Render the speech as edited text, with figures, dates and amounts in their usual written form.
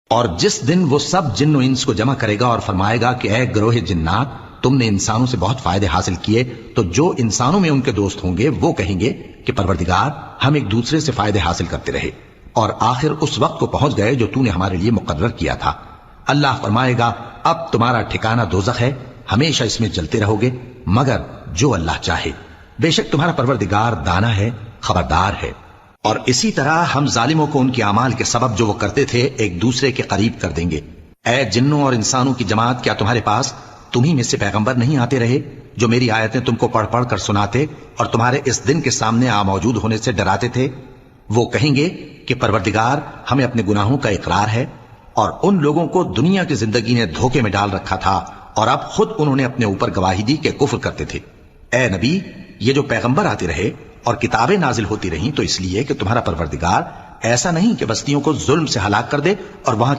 اور جس دن وہ سب جن و انس کو جمع کرے گا اور فرمائے گا کہ اے گروہ جنات، تم نے انسانوں سے بہت فائدے حاصل کیے، تو جو انسانوں میں ان کے دوست ہوں گے وہ کہیں گے کہ پروردگار، ہم ایک دوسرے سے فائدے حاصل کرتے رہے اور آخر اس وقت کو پہنچ گئے جو تو نے ہمارے لیے مقرر کیا تھا۔ اللہ فرمائے گا اب تمہارا ٹھکانہ دوزخ ہے، ہمیشہ اس میں جلتے رہو گے مگر جو اللہ چاہے، بے شک تمہارا پروردگار دانا ہے، خبردار ہے۔ اور اسی طرح ہم ظالموں کو ان کے اعمال کے سبب جو وہ کرتے تھے ایک دوسرے کے قریب کر دیں گے۔ اے جنوں اور انسانوں کی جماعت، کیا تمہارے پاس تمہیں میں سے پیغمبر نہیں آتے رہے جو میری آیتیں تم کو پڑھ پڑھ کر سناتے اور تمہارے اس دن کے سامنے موجود ہونے سے ڈراتے تھے؟ وہ کہیں گے کہ پروردگار، ہمیں اپنے گناہوں کا اقرار ہے اور ان لوگوں کو دنیا کی زندگی نے دھوکے میں ڈال رکھا تھا اور اب خود انہوں نے اپنے اوپر گواہی دی کہ کفر کرتے تھے۔ اے نبی، یہ جو پیغمبر آتے رہے اور کتابیں نازل ہوتی رہیں تو اس لیے کہ تمہارا پروردگار ایسا نہیں کہ بستیوں کو ظلم سے ہلاک کر دے اور وہاں